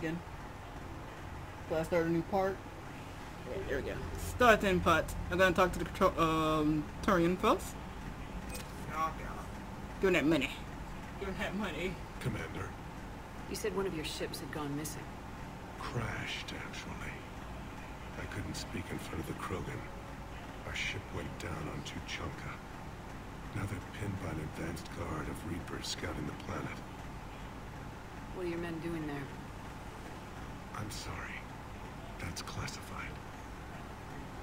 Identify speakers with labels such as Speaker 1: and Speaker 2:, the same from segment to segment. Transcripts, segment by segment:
Speaker 1: again. So I start a new part. Yeah, there we go. Start the input. I'm gonna talk to the Turian first. Oh god. Give me that money. Give me that money.
Speaker 2: Commander.
Speaker 3: You said one of your ships had gone missing.
Speaker 2: Crashed, actually. I couldn't speak in front of the Krogan. Our ship went down on Tuchanka. Now they're pinned by an advanced guard of Reapers scouting the planet.
Speaker 3: What are your men doing there?
Speaker 2: I'm sorry. That's classified.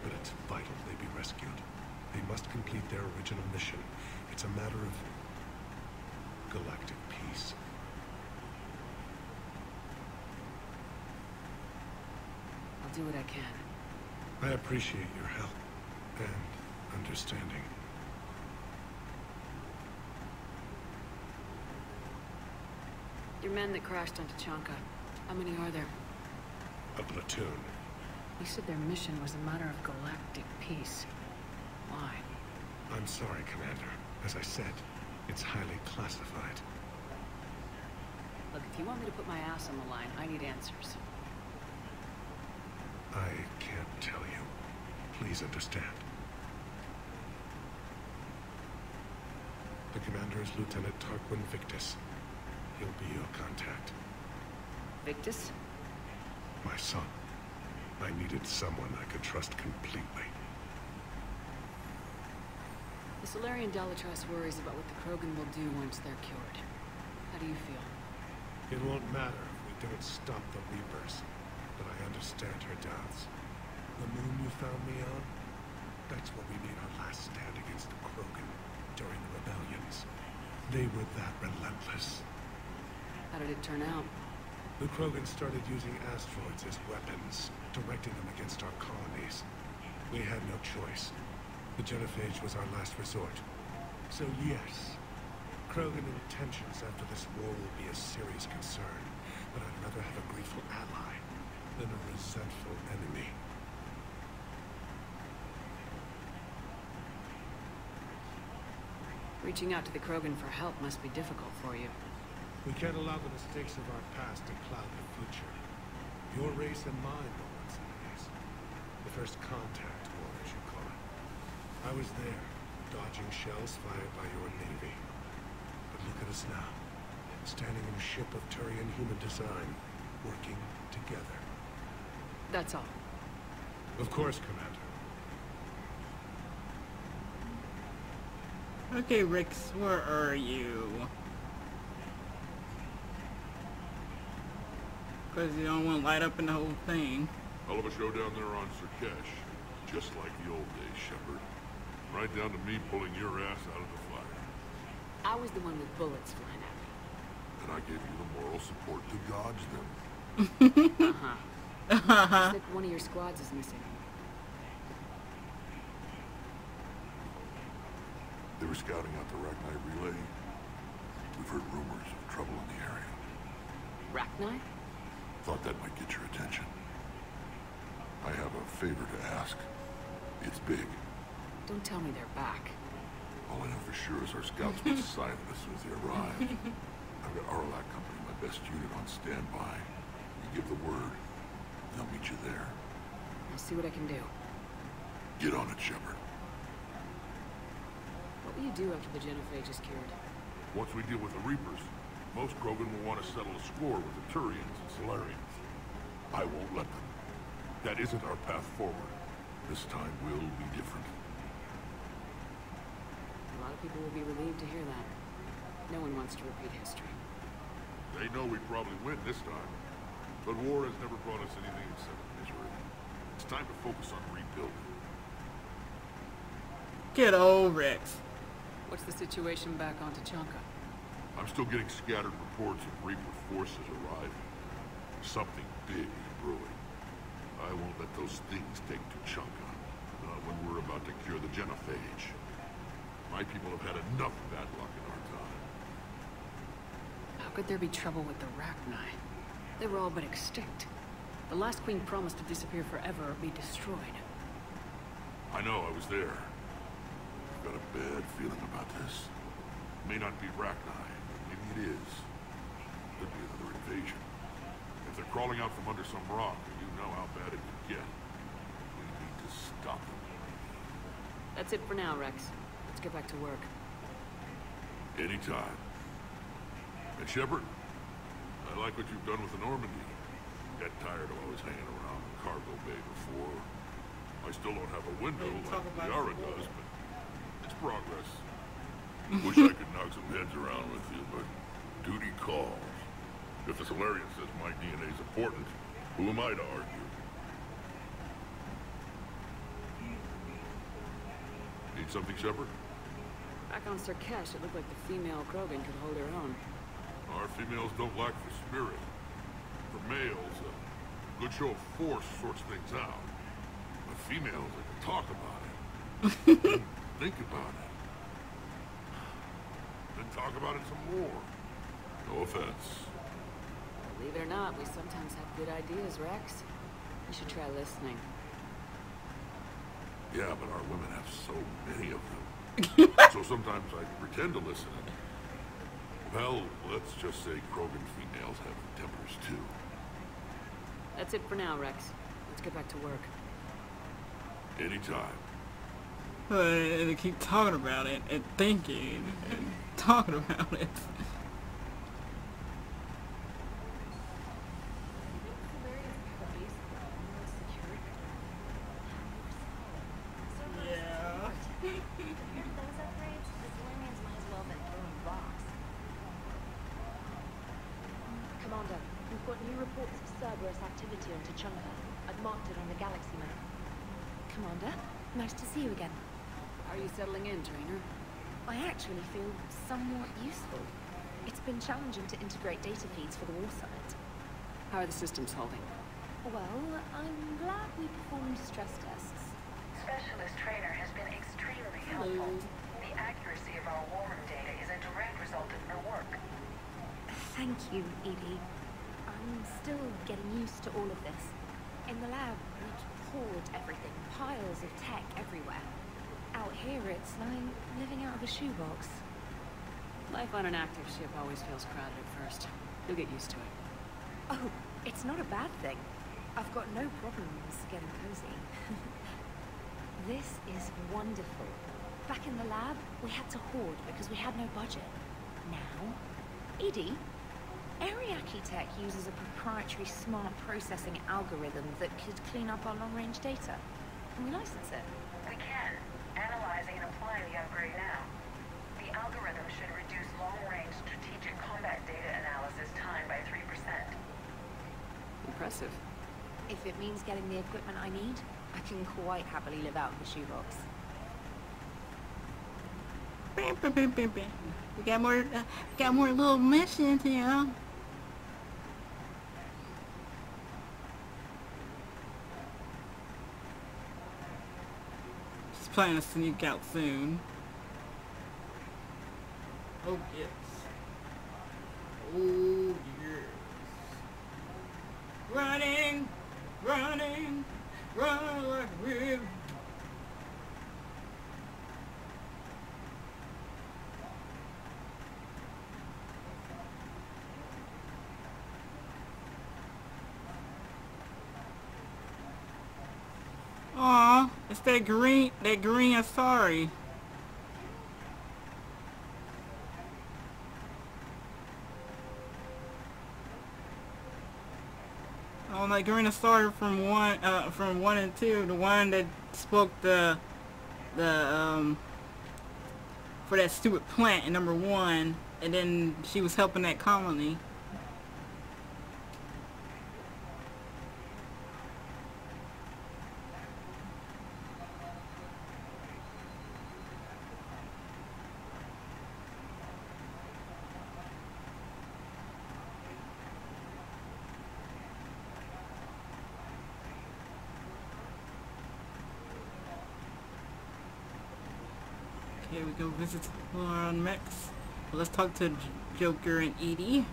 Speaker 2: But it's vital they be rescued. They must complete their original mission. It's a matter of galactic peace.
Speaker 3: I'll do what I can.
Speaker 2: I appreciate your help and understanding.
Speaker 3: Your men that crashed onto Tuchanka, how many are there?
Speaker 2: A platoon.
Speaker 3: You said their mission was a matter of galactic peace. Why?
Speaker 2: I'm sorry, Commander. As I said, it's highly classified.
Speaker 3: Look, if you want me to put my ass on the line, I need answers.
Speaker 2: I can't tell you. Please understand. The commander is Lieutenant Tarquin Victus. He'll be your contact.
Speaker 3: Victus?
Speaker 2: My son. I needed someone I could trust completely.
Speaker 3: The Solarian Dalatrass worries about what the Krogan will do once they're cured. How do you feel?
Speaker 2: It won't matter if we don't stop the Reapers, but I understand her doubts. The moon you found me on? That's where we made our last stand against the Krogan during the rebellions. They were that relentless.
Speaker 3: How did it turn out?
Speaker 2: The Krogan started using asteroids as weapons, directing them against our colonies. We had no choice. The genophage was our last resort. So yes, Krogan intentions after this war will be a serious concern, but I'd rather have a grateful ally than a resentful enemy.
Speaker 3: Reaching out to the Krogan for help must be difficult for you.
Speaker 2: We can't allow the mistakes of our past to cloud the future. Your race and mine were once enemies. The first contact war, as you call it. I was there, dodging shells fired by your navy. But look at us now, standing in a ship of Turian human design, working together.
Speaker 3: That's all.
Speaker 2: Of course, Commander.
Speaker 1: Okay, Wrex, where are you? Because you don't want to light up in the whole thing.
Speaker 4: Hell of a show down there on Surkesh. Just like the old days, Shepard. Right down to me pulling your ass out of the fire.
Speaker 3: I was the one with bullets flying at me.
Speaker 4: And I gave you the moral support to dodge them.
Speaker 3: You said one of your squads is missing.
Speaker 4: They were scouting out the Rachni relay. We've heard rumors of trouble in the area.
Speaker 3: Rachni?
Speaker 4: Thought that might get your attention. I have a favor to ask. It's big.
Speaker 3: Don't tell me they're back.
Speaker 4: All I know for sure is our scouts will decide it as soon as they arrive. I've got Arlac Company, my best unit, on standby. You give the word, they'll meet you there.
Speaker 3: I'll see what I can do.
Speaker 4: Get on it, Shepard.
Speaker 3: What will you do after the genophage is cured?
Speaker 4: Once we deal with the Reapers, most Krogan will want to settle a score with the Turians and Solarians. I won't let them. That isn't our path forward. This time will be different.
Speaker 3: A lot of people will be relieved to hear that. No one wants to repeat history.
Speaker 4: They know we probably win this time. But war has never brought us anything except misery. It's time to focus on rebuilding.
Speaker 1: Get old Wrex.
Speaker 3: What's the situation back on Tuchanka?
Speaker 4: I'm still getting scattered reports of Reaper forces arriving. Something big is brewing. I won't let those things take Tuchanka. Not when we're about to cure the genophage. My people have had enough of that luck in our time.
Speaker 3: How could there be trouble with the Rachni? They were all but extinct. The last queen promised to disappear forever or be destroyed.
Speaker 4: I know, I was there. I've got a bad feeling about this. It may not be Rachni. Maybe it is. Could be another invasion. If they're crawling out from under some rock, and you know how bad it could get. We need to stop them.
Speaker 3: That's it for now, Wrex. Let's get back to work.
Speaker 4: Anytime. And Shepard, I like what you've done with the Normandy. Got tired of always hanging around the cargo bay before. I still don't have a window like Yara does, but it's progress. Wish I could knock some heads around with you, but duty calls. If the Solarian says my DNA's important, who am I to argue? Need something, Shepard?
Speaker 3: Back on Sarkesh, it looked like the female Krogan could hold her own.
Speaker 4: Our females don't lack the spirit. For males, a good show of force sorts things out. But females, they can talk about it. Then think about it. Then talk about it some more. No offense.
Speaker 3: Believe it or not, we sometimes have good ideas, Wrex. You should try listening.
Speaker 4: Yeah, but our women have so many of them. So sometimes I pretend to listen. Well, let's just say Krogan females have tempers too.
Speaker 3: That's it for now, Wrex. Let's get back to work.
Speaker 4: Anytime.
Speaker 1: They keep talking about it and thinking and talking about it.
Speaker 5: Commander, we've got new reports of Cerberus activity on Tuchanka. I've marked it on the galaxy map. Commander, nice to see you again.
Speaker 3: How are you settling in, Trainer?
Speaker 5: I actually feel somewhat useful. It's been challenging to integrate data feeds for the War Summit.
Speaker 3: How are the systems holding?
Speaker 5: Well, I'm glad we performed stress tests.
Speaker 6: Specialist Trainer has been extremely helpful. The accuracy of our war room data is a direct result of her work.
Speaker 5: Thank you, Edie. I'm still getting used to all of this. In the lab, we'd hoard everything, piles of tech everywhere. Out here, it's like living out of a shoebox.
Speaker 3: Life on an active ship always feels crowded at first. You'll get used to it.
Speaker 5: Oh, it's not a bad thing. I've got no problems getting cozy. This is wonderful. Back in the lab, we had to hoard because we had no budget. Now, Edie, Ariaki Tech uses a proprietary smart processing algorithm that could clean up our long-range data. Can we license it?
Speaker 6: We can. Analyzing and applying the upgrade now. The algorithm should reduce long-range strategic combat data analysis time by 3%.
Speaker 3: Impressive.
Speaker 5: If it means getting the equipment I need, I can quite happily live out of the shoebox.
Speaker 1: We got more little missions, you know. Just planning to sneak out soon. Oh yes. Oh yes. Running, running, run like a river. Aw, it's that green Asari. Oh, that green Asari from one and two, the one that spoke for that stupid plant in number 1, and then she was helping that colony. Okay, we go visit on Wrex. Well, let's talk to Joker and Edie.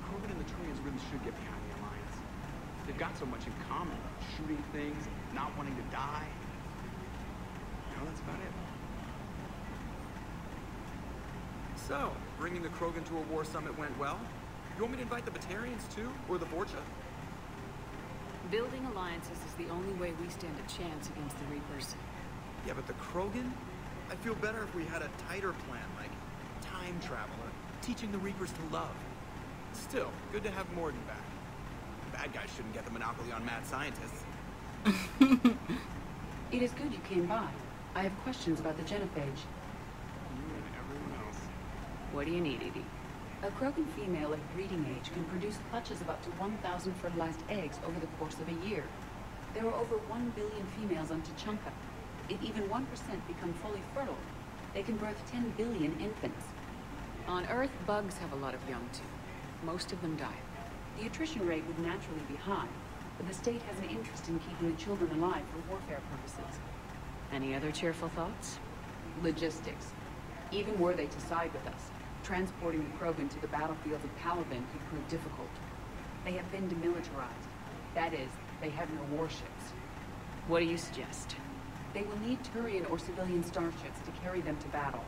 Speaker 7: Krogan and the Turians really should get behind the Alliance. They've got so much in common. Shooting things, not wanting to die. You know, that's about it. So, bringing the Krogan to a war summit went well? You want me to invite the Batarians too? Or the Vorcha?
Speaker 3: Building alliances is the only way we stand a chance against the Reapers.
Speaker 7: Yeah, but the Krogan? I feel better if we had a tighter plan, like time travel or teaching the Reapers to love. Still, good to have Morden back. Bad guys shouldn't get the monopoly on mad scientists.
Speaker 3: It is good you came by. I have questions about the genophage.
Speaker 7: You and everyone else.
Speaker 3: What do you need, Edie? A Krogan female at breeding age can produce clutches of up to 1,000 fertilized eggs over the course of a year. There are over 1 billion females on Tuchanka. If even 1% become fully fertile, they can birth 10 billion infants. On Earth, bugs have a lot of young too. Most of them die. The attrition rate would naturally be high, but the state has an interest in keeping the children alive for warfare purposes. Any other cheerful thoughts? Logistics. Even were they to side with us, transporting the Krogan to the battlefields of Palaven could prove difficult. They have been demilitarized. That is, they have no warships. What do you suggest? They will need Turian or civilian starships to carry them to battle.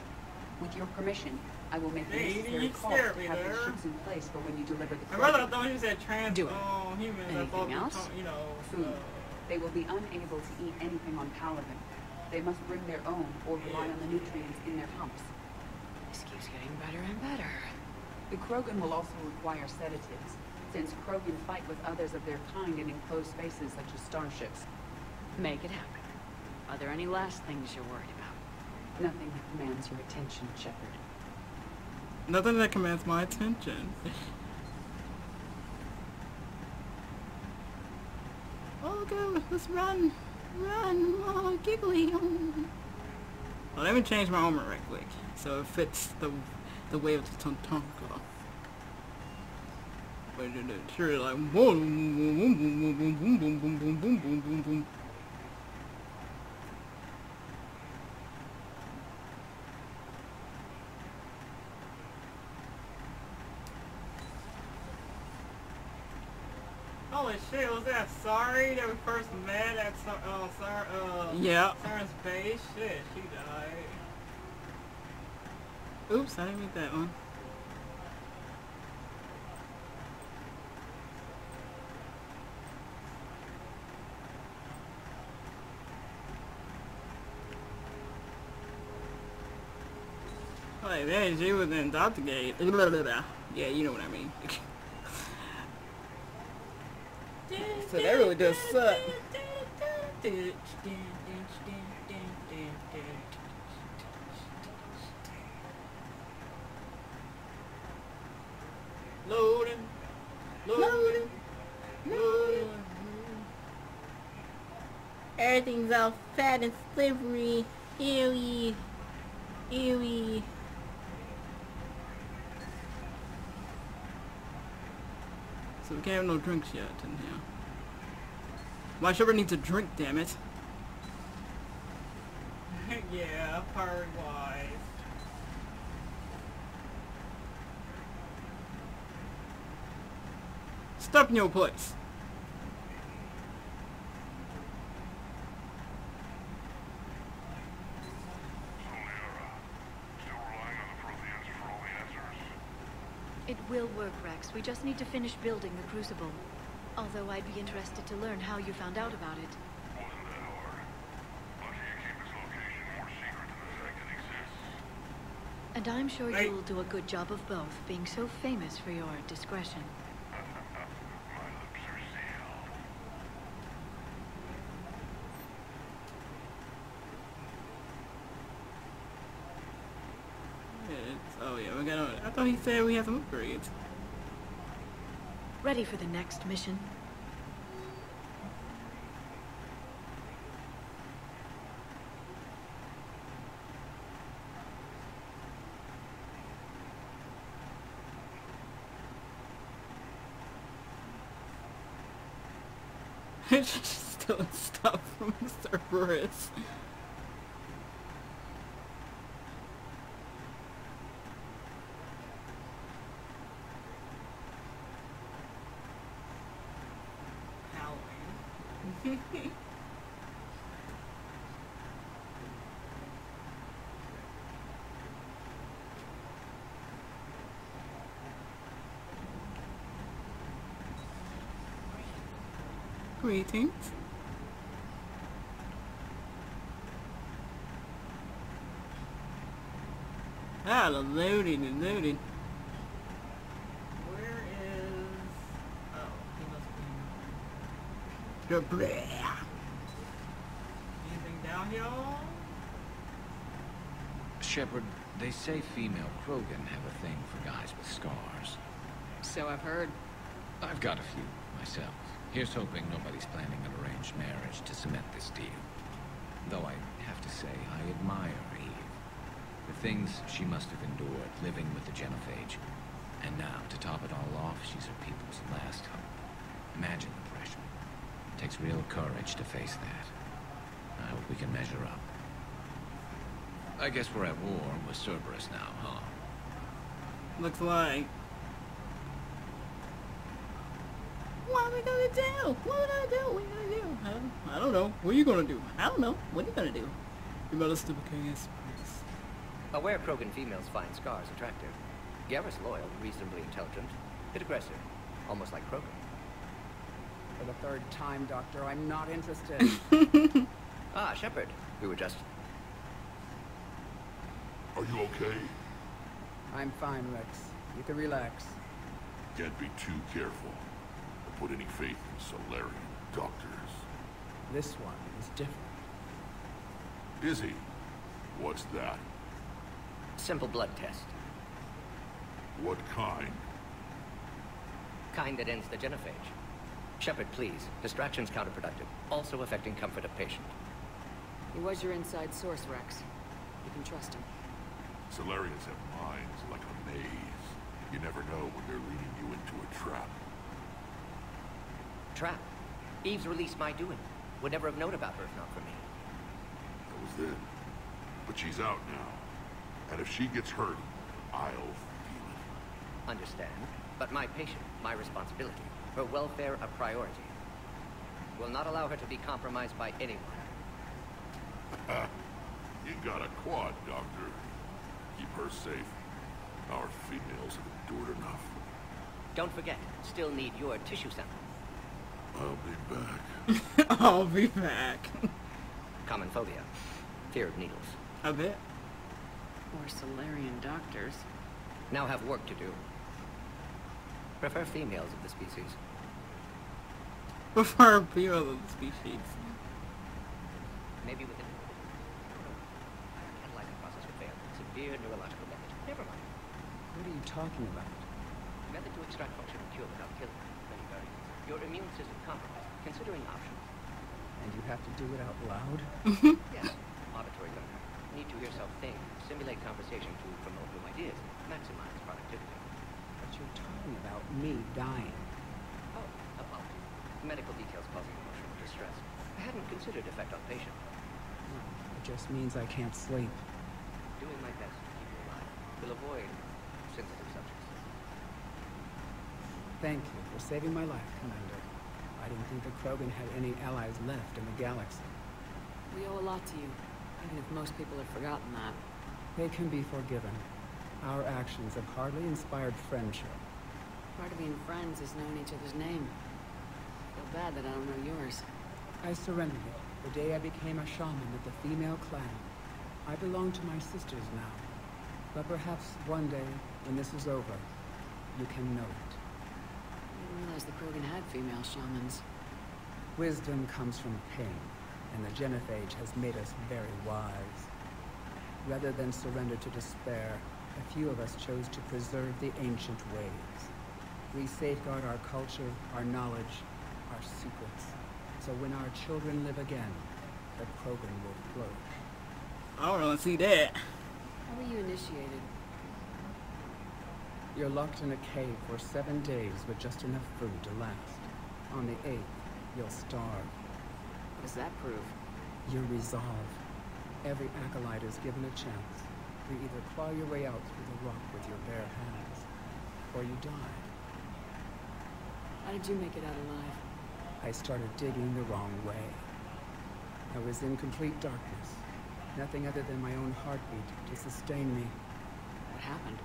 Speaker 3: With your permission, I will make the necessary calls to have these ships in place for when you deliver the Krogan.
Speaker 1: I rather thought you said humans.
Speaker 3: Anything else?
Speaker 1: You know,
Speaker 3: food. They will be unable to eat anything on Palaven. They must bring their own or rely on the nutrients in their humps. This keeps getting better and better. The Krogan will also require sedatives, since Krogan fight with others of their kind in enclosed spaces such as starships. Make it happen. Are there any last things you're worried about? Nothing that commands your attention, Shepard.
Speaker 1: Nothing that commands my attention. Oh, go! Let's run! Run! Oh, giggly! Well, let me change my armor right quick, so it fits the way of the Tontonka. But it's sure like boom, boom, boom, boom, boom, boom, boom, boom, boom, boom, boom, boom, boom. Holy shit, was that Sorry that we first met at yeah. Saren's base? Shit, she died. Oops, I didn't mean that one. Like, man, she was in Doctorgate. Yeah, you know what I mean. So that really does suck. Loading. Loading. Loading. Everything's all fat and slippery. Ewy. Ewy. So we can't have no drinks yet in here. My Shepard needs a drink, damn it. Yeah, pirate-wise. Stop in your place.
Speaker 5: It will work, Wrex. We just need to finish building the Crucible. Although I'd be interested to learn how you found out about it.
Speaker 4: Wasn't that hard. Lucky you keep his location more secret than the fact it exists.
Speaker 5: And I'm sure you'll do a good job of both, being so famous for your discretion.
Speaker 4: My lips are sealed.
Speaker 1: Oh yeah, we got. I thought he said we had some upgrades.
Speaker 5: Ready for the next mission?
Speaker 1: It's just stealing stuff from Cerberus. Greetings. Loading and loading. Where is... Oh, he must be... Anything down here?
Speaker 8: Shepard, they say female Krogan have a thing for guys with scars.
Speaker 3: So I've heard.
Speaker 8: I've got a few, myself. Here's hoping nobody's planning an arranged marriage to cement this deal. Though I have to say, I admire Eve. The things she must have endured living with the Genophage. And now, to top it all off, she's her people's last hope. Imagine the pressure. It takes real courage to face that. I hope we can measure up. I guess we're at war with Cerberus now, huh?
Speaker 1: Looks like. What are we gonna do? What are we gonna do? What are we gonna do? I don't know. What are you gonna do? I don't know. What are you gonna do? You better stupid king.
Speaker 9: Aware Krogan females find scars attractive. Garrus loyal, reasonably intelligent, bit aggressive, almost like Krogan.
Speaker 10: For the third time, Doctor, I'm not interested.
Speaker 9: Ah, Shepard. We were just...
Speaker 4: Are you okay?
Speaker 10: I'm fine, Wrex. You can relax.
Speaker 4: Can't be too careful. Or put any faith in Solarian doctors.
Speaker 10: This one is different.
Speaker 4: Is he? What's that?
Speaker 9: Simple blood test.
Speaker 4: What kind?
Speaker 9: Kind that ends the genophage. Shepard, please. Distraction's counterproductive. Also affecting comfort of patient.
Speaker 3: He was your inside source, Wrex. You can trust him.
Speaker 4: Solarians have minds like a maze. You never know when they're leading you into a trap.
Speaker 9: Trap? Eve's released my doing. Would never have known about her if not for me.
Speaker 4: That was then. But she's out now. And if she gets hurt, I'll feel it.
Speaker 9: Understand. But my patient, my responsibility. Her welfare a priority. Will not allow her to be compromised by anyone.
Speaker 4: You got a quad, Doctor. Keep her safe. Our females have endured enough.
Speaker 9: Don't forget, still need your tissue sample.
Speaker 4: I'll be back.
Speaker 1: I'll be back.
Speaker 9: Common phobia. Fear of needles.
Speaker 1: I bet.
Speaker 3: Or Solarian doctors.
Speaker 9: Now have work to do. Prefer females of the species.
Speaker 1: Prefer females of the species.
Speaker 9: Maybe within... Catalyzing process would fail. Severe neurological damage. Never mind.
Speaker 10: What are you talking about?
Speaker 9: Method to extract function and cure without killing. Many variants. Your immune system compromised. Considering options.
Speaker 10: And you have to do it out loud?
Speaker 9: Yes. Auditory learner. Need to hear self think. Simulate conversation to promote new ideas. Maximize productivity.
Speaker 10: But you're talking about me dying.
Speaker 9: Oh, apologies. Medical details causing emotional distress. I hadn't considered effect on patient.
Speaker 10: No, it just means I can't sleep.
Speaker 9: Doing my best to keep you alive. Will avoid sensitive subjects.
Speaker 10: Thank you for saving my life, Commander. I didn't think the Krogan had any allies left in the galaxy.
Speaker 3: We owe a lot to you, even if most people have forgotten that.
Speaker 10: They can be forgiven. Our actions have hardly inspired friendship.
Speaker 3: Part of being friends is knowing each other's name. Feel bad that I don't know yours.
Speaker 10: I surrendered it the day I became a shaman of the female clan. I belong to my sisters now. But perhaps one day, when this is over, you can know it.
Speaker 3: I didn't realize the Krogan had female shamans.
Speaker 10: Wisdom comes from pain, and the Genophage has made us very wise. Rather than surrender to despair, a few of us chose to preserve the ancient ways. We safeguard our culture, our knowledge, our secrets. So when our children live again, the Krogan will flourish.
Speaker 1: I don't want to see that.
Speaker 3: How were you initiated?
Speaker 10: You're locked in a cave for 7 days with just enough food to last. On the 8th, you'll starve.
Speaker 3: What does that prove?
Speaker 10: Your resolve. Every acolyte is given a chance. You either claw your way out through the rock with your bare hands, or you die.
Speaker 3: How did you make it out alive?
Speaker 10: I started digging the wrong way. I was in complete darkness. Nothing other than my own heartbeat to sustain me.
Speaker 3: What happened?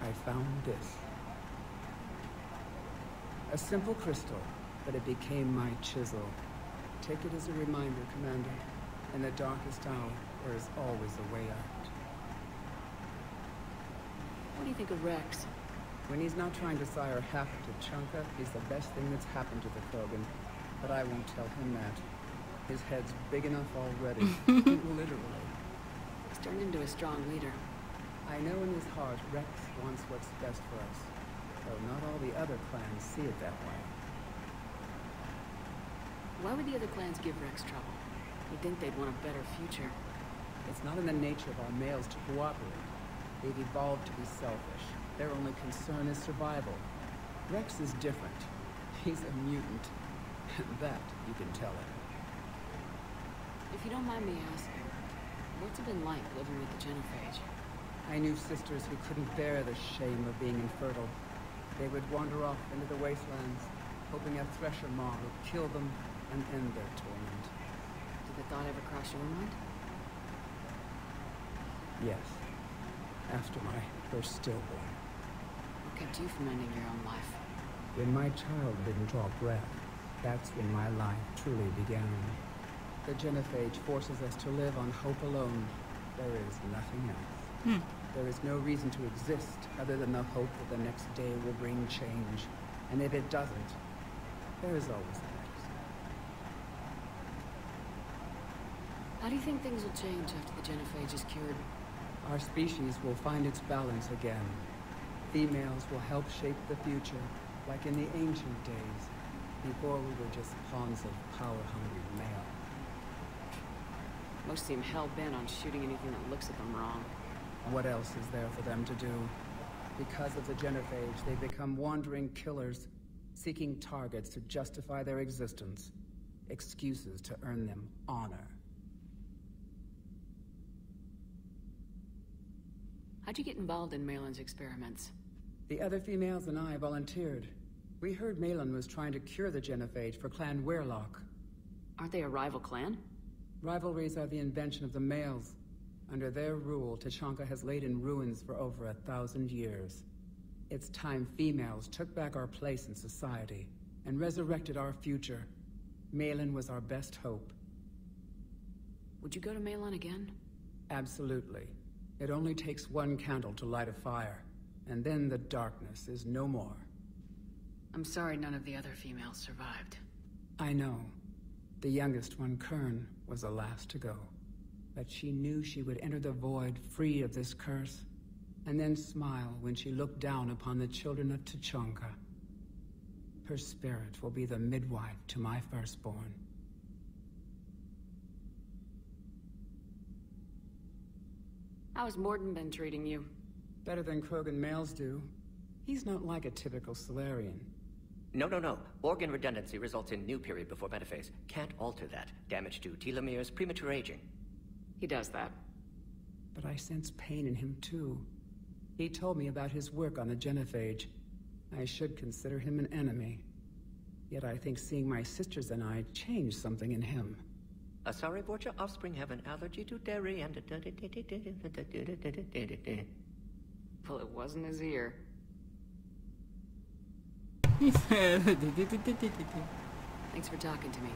Speaker 10: I found this. A simple crystal, but it became my chisel. Take it as a reminder, Commander. In the darkest hour, there is always a way out.
Speaker 3: What do you think of Wrex?
Speaker 10: When he's not trying to sire half to Chunka, he's the best thing that's happened to the Krogan. But I won't tell him that. His head's big enough already. Literally.
Speaker 3: He's turned into a strong leader.
Speaker 10: I know in his heart Wrex wants what's best for us. Though not all the other clans see it that way.
Speaker 3: Why would the other clans give Wrex trouble? You'd think they'd want a better future.
Speaker 10: It's not in the nature of our males to cooperate. They've evolved to be selfish. Their only concern is survival. Wrex is different. He's a mutant. That you can tell him.
Speaker 3: If you don't mind me asking, what's it been like living with the Genophage?
Speaker 10: I knew sisters who couldn't bear the shame of being infertile. They would wander off into the wastelands, hoping a thresher maw would kill them and end their torment.
Speaker 3: Did the thought ever cross your mind?
Speaker 10: Yes. After my first stillborn.
Speaker 3: What kept you from ending your own life?
Speaker 10: When my child didn't draw breath, that's when my life truly began. The Genophage forces us to live on hope alone. There is nothing else. There is no reason to exist other than the hope that the next day will bring change. And if it doesn't, there is always the next.
Speaker 3: How do you think things will change after the Genophage is cured?
Speaker 10: Our species will find its balance again. Females will help shape the future, like in the ancient days, before we were just pawns of power-hungry male.
Speaker 3: Most seem hell-bent on shooting anything that looks at them wrong.
Speaker 10: What else is there for them to do? Because of the Genophage, they become wandering killers, seeking targets to justify their existence. Excuses to earn them honor.
Speaker 3: How'd you get involved in Malin's experiments?
Speaker 10: The other females and I volunteered. We heard Malin was trying to cure the Genophage for Clan Weirlock.
Speaker 3: Aren't they a rival clan?
Speaker 10: Rivalries are the invention of the males. Under their rule, Tachanka has laid in ruins for over 1,000 years. It's time females took back our place in society and resurrected our future. Malin was our best hope.
Speaker 3: Would you go to Malin again?
Speaker 10: Absolutely. It only takes one candle to light a fire, and then the darkness is no more.
Speaker 3: I'm sorry none of the other females survived.
Speaker 10: I know. The youngest one, Kern, was the last to go. But she knew she would enter the void free of this curse, and then smile when she looked down upon the children of Tachanka. Her spirit will be the midwife to my firstborn.
Speaker 3: How's Morden been treating you?
Speaker 10: Better than Krogan males do. He's not like a typical Solarian.
Speaker 9: No. Organ redundancy results in new period before metaphase. Can't alter that. Damage to telomeres, premature aging.
Speaker 3: He does that.
Speaker 10: But I sense pain in him too. He told me about his work on the Genophage. I should consider him an enemy. Yet I think seeing my sisters and I changed something in him.
Speaker 9: Sorry, Borgia, offspring have an allergy to dairy and...
Speaker 3: Well, it wasn't his ear.
Speaker 1: He said...
Speaker 3: Thanks for talking to me.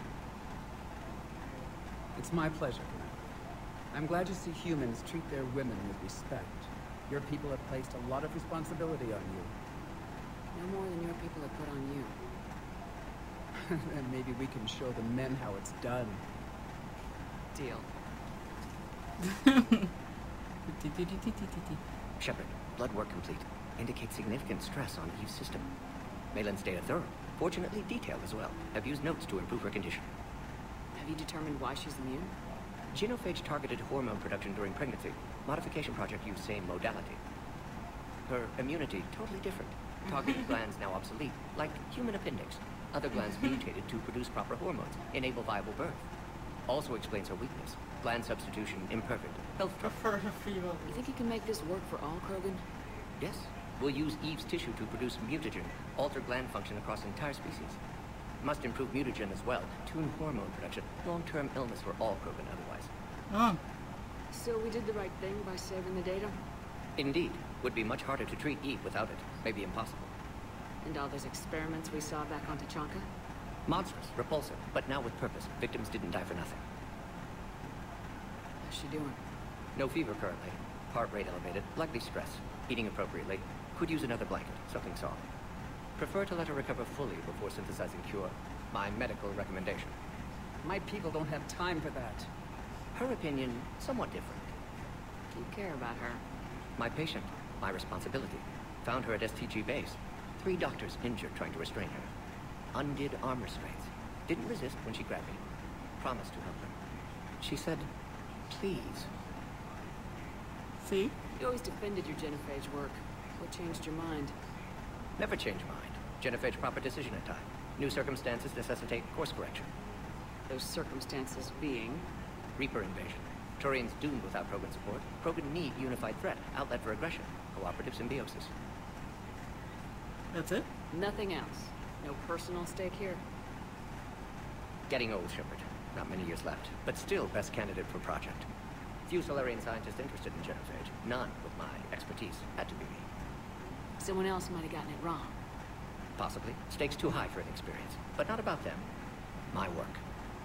Speaker 10: It's my pleasure, Commander. I'm glad to see humans treat their women with respect. Your people have placed a lot of responsibility on you.
Speaker 3: No more than your people have put on you.
Speaker 10: Then maybe we can show the men how it's done.
Speaker 3: Deal.
Speaker 9: Shepard, blood work complete. Indicates significant stress on Eve's system. Malin's data thorough. Fortunately detailed as well. Have used notes to improve her condition.
Speaker 3: Have you determined why she's immune?
Speaker 9: Genophage targeted hormone production during pregnancy. Modification project used same modality. Her immunity totally different. Targeted glands now obsolete, like human appendix. Other glands mutated to produce proper hormones, enable viable birth. Also explains her weakness. Gland substitution imperfect. Health trouble.
Speaker 3: You think you can make this work for all Krogan?
Speaker 9: Yes. We'll use Eve's tissue to produce mutagen, alter gland function across entire species. Must improve mutagen as well, tune hormone production. Long-term illness for all Krogan otherwise.
Speaker 1: Oh.
Speaker 3: So we did the right thing by saving the data?
Speaker 9: Indeed. Would be much harder to treat Eve without it. Maybe impossible.
Speaker 3: And all those experiments we saw back on Tachanka?
Speaker 9: Monstrous, repulsive, but now with purpose. Victims didn't die for nothing.
Speaker 3: How's she doing?
Speaker 9: No fever currently. Heart rate elevated, likely stress. Eating appropriately. Could use another blanket, something soft. Prefer to let her recover fully before synthesizing cure. My medical recommendation.
Speaker 10: My people don't have time for that.
Speaker 9: Her opinion, somewhat different.
Speaker 3: You care about her.
Speaker 9: My patient, my responsibility. Found her at STG base. 3 doctors injured trying to restrain her. Undid arm restraints. Didn't resist when she grabbed me. Promised to help her. She said, please.
Speaker 1: See?
Speaker 3: You always defended your genophage work. What changed your mind?
Speaker 9: Never change mind. Genophage proper decision at time. New circumstances necessitate course correction.
Speaker 3: Those circumstances being?
Speaker 9: Reaper invasion. Turians doomed without Krogan support. Krogan need unified threat, outlet for aggression, cooperative symbiosis.
Speaker 1: That's it?
Speaker 3: Nothing else. No personal stake here.
Speaker 9: Getting old, Shepard. Not many years left, but still best candidate for project. Few Solarian scientists interested in genophage. None with my expertise. Had to be me.
Speaker 3: Someone else might have gotten it wrong.
Speaker 9: Possibly. Stakes too high for inexperience. But not about them. My work.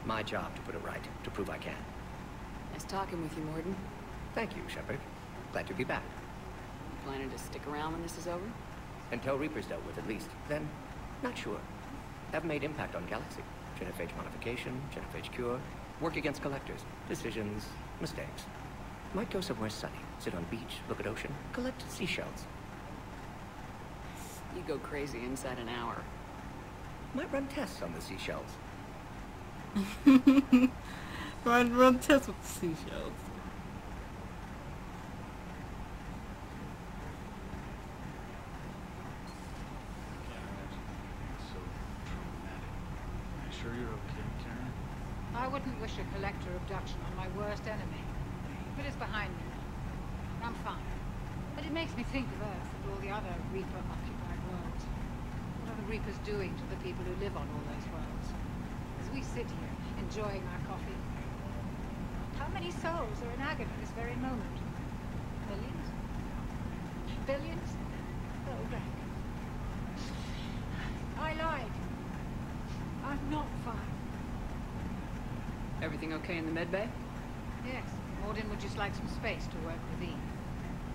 Speaker 9: My job to put it right. To prove I can.
Speaker 3: Nice talking with you, Morden.
Speaker 9: Thank you, Shepard. Glad to be back.
Speaker 3: You planning to stick around when this is over?
Speaker 9: Until Reaper's dealt with, at least. Then, not sure. Have made impact on Galaxy. Genophage modification, genophage cure. Work against collectors. Decisions. Mistakes. Might go somewhere sunny. Sit on beach, look at ocean, collect seashells.
Speaker 3: You go crazy inside an hour.
Speaker 9: Might run tests on the seashells.
Speaker 1: Run tests with the seashells.
Speaker 11: So traumatic. Are you sure you're okay, Karen?
Speaker 12: I wouldn't wish a collector abduction on my worst enemy. But it's behind me now. I'm fine. But it makes me think of Earth and all the other Reaper-occupied worlds. What are the Reapers doing to the people who live on all those worlds? As we sit here, enjoying our coffee. How many souls are in agony this very moment? Millions? Billions? Oh, Wrex. I lied. I'm not fine.
Speaker 3: Everything okay in the medbay?
Speaker 12: Yes. Morden would just like some space to work with Eve.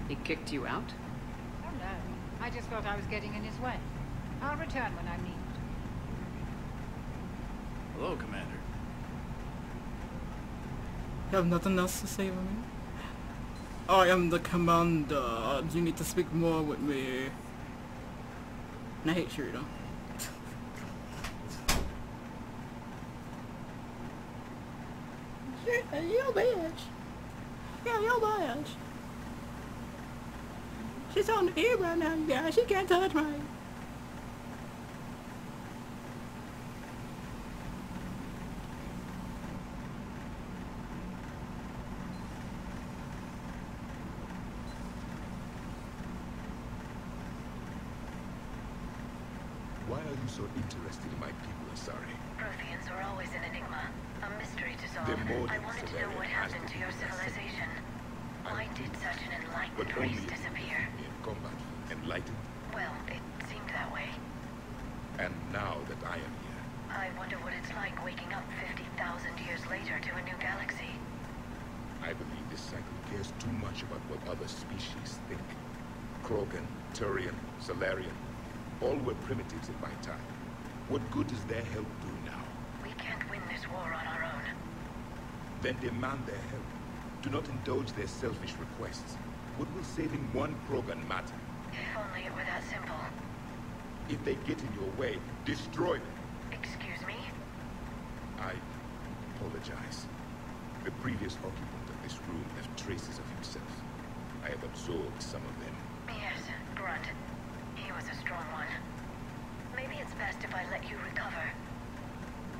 Speaker 3: He kicked you out?
Speaker 12: Oh no. I just thought I was getting in his way. I'll return when I'm needed.
Speaker 11: Hello, Commander.
Speaker 1: You have nothing else to say with me? I am the commander. You need to speak more with me. And I hate Shirito. Yeah, you bitch. Yeah, you bitch. She's on the air right now, you guys. She can't touch me.
Speaker 13: Why are you so interested in my people, Asari?
Speaker 6: Protheans are always an enigma, a mystery to solve.
Speaker 13: They're more
Speaker 6: I
Speaker 13: than
Speaker 6: wanted to know
Speaker 13: Solarian
Speaker 6: what happened
Speaker 13: as
Speaker 6: to your
Speaker 13: the people
Speaker 6: civilization. Why did such an
Speaker 13: But
Speaker 6: enlightened
Speaker 13: only
Speaker 6: race disappear?
Speaker 13: in combat. Enlightened.
Speaker 6: Well, it seemed that way.
Speaker 13: And now that I am here,
Speaker 6: I wonder what it's like waking up 50,000 years later to a new galaxy.
Speaker 13: I believe this cycle cares too much about what other species think. Krogan, Turian, Solarian, all were primitives in my time. What good does their help do now?
Speaker 6: We can't win this war on our own.
Speaker 13: Then demand their help. Do not indulge their selfish requests. What will saving one Krogan matter?
Speaker 6: If only it were that simple.
Speaker 13: If they get in your way, destroy them.
Speaker 6: Excuse me?
Speaker 13: I apologize. The previous occupant of this room left traces of himself. I have absorbed some of them.
Speaker 6: Yes, Grunt. He was a strong one. Maybe it's best if I let you recover.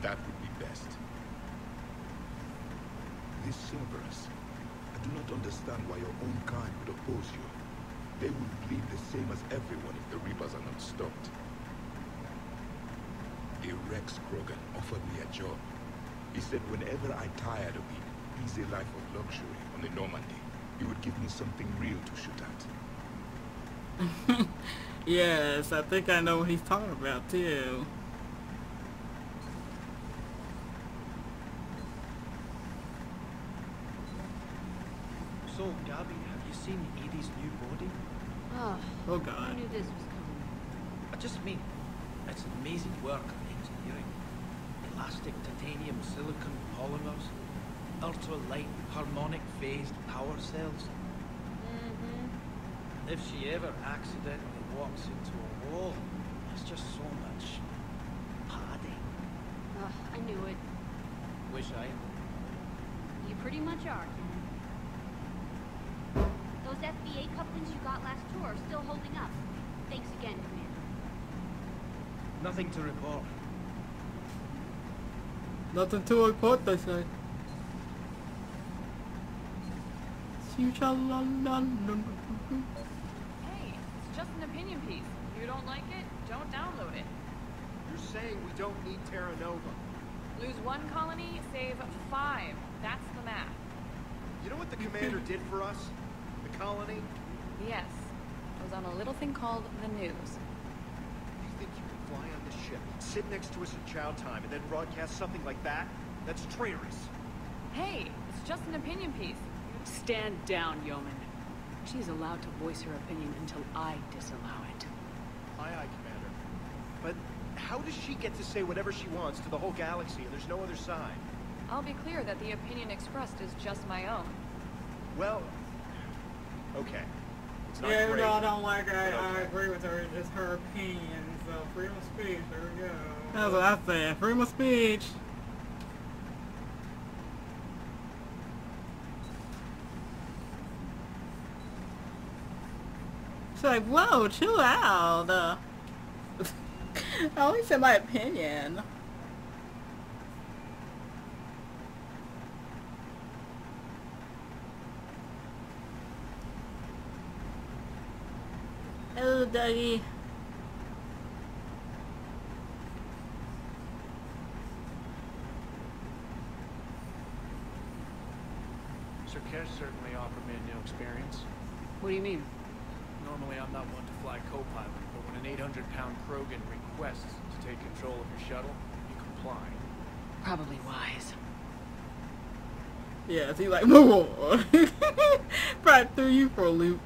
Speaker 13: That would be best. This Cerberus. I do not understand why your own kind would oppose you. They would bleed the same as everyone if the Reapers are not stopped. A Wrex Krogan offered me a job. He said whenever I tired of the easy life of luxury on the Normandy, he would give me something real to shoot at.
Speaker 1: Yes, I think I know what he's talking about too.
Speaker 11: So, Gabby, have you seen Edie's new body?
Speaker 5: Oh,
Speaker 1: Oh God.
Speaker 5: I knew this was coming.
Speaker 11: I just mean, it's amazing work of engineering. Elastic titanium silicon polymers, ultra-light harmonic phased power cells. If she ever accidentally walks into a wall, there's just so much padding.
Speaker 5: Ugh, I knew it.
Speaker 11: Wish I...
Speaker 5: You pretty much are. Those FBA couplings you got last tour are still holding up. Thanks again, Commander.
Speaker 11: Nothing to report.
Speaker 1: Nothing to report, they say.
Speaker 14: Hey, it's just an opinion piece. If you don't like it, don't download it.
Speaker 7: You're saying we don't need Terra Nova.
Speaker 14: Lose 1 colony, save 5. That's the math.
Speaker 7: You know what the commander did for us? The colony?
Speaker 14: Yes. I was on a little thing called the news.
Speaker 7: You think you can fly on this ship, sit next to us at chow time, and then broadcast something like that? That's traitorous.
Speaker 14: Hey, it's just an opinion piece.
Speaker 3: Stand down, Yeoman. She's allowed to voice her opinion until I disallow it.
Speaker 7: Aye, aye, Commander. But how does she get to say whatever she wants to the whole galaxy and there's no other side?
Speaker 14: I'll be clear that the opinion expressed is just my own.
Speaker 7: Well, okay. It's not
Speaker 1: Yeah,
Speaker 7: great,
Speaker 1: no, I don't like her.
Speaker 7: but
Speaker 1: I
Speaker 7: okay.
Speaker 1: agree with her. It's just her opinion. So, freedom of speech. There we go. That's what I said. Freedom of speech. She's like, whoa, chill out. I only said my opinion. Hello, doggy.
Speaker 11: Sir Kesh certainly offered me a new experience.
Speaker 3: What do you mean?
Speaker 11: Normally I'm not one to fly co-pilot, but when an 800-pound Krogan requests to take control of your shuttle, you comply.
Speaker 3: Probably wise.
Speaker 1: Yeah, so he's like, whoa. Probably threw you for a loop.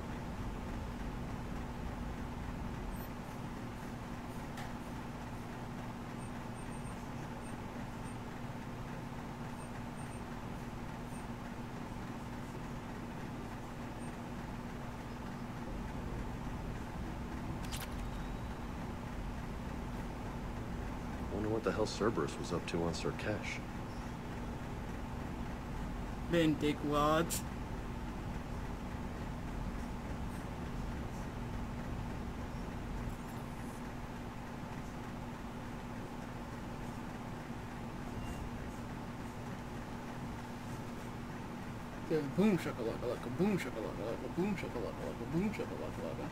Speaker 15: Wonder what the hell Cerberus was up to on Sir Kesh.
Speaker 1: Been dickwads. Boom shakalaka, boom shakalaka, boom shakalaka, boom shakalaka.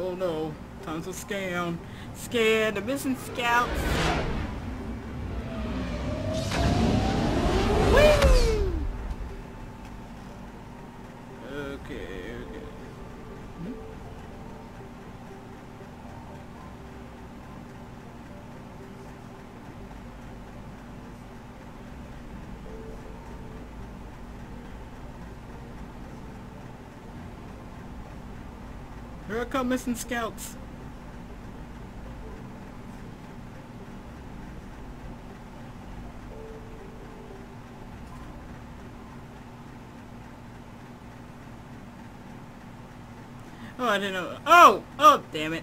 Speaker 1: Oh no, time to scan. Scan the missing scouts. Whee! Okay. Here come missing scouts. Oh, I didn't know. Oh! Oh, damn it.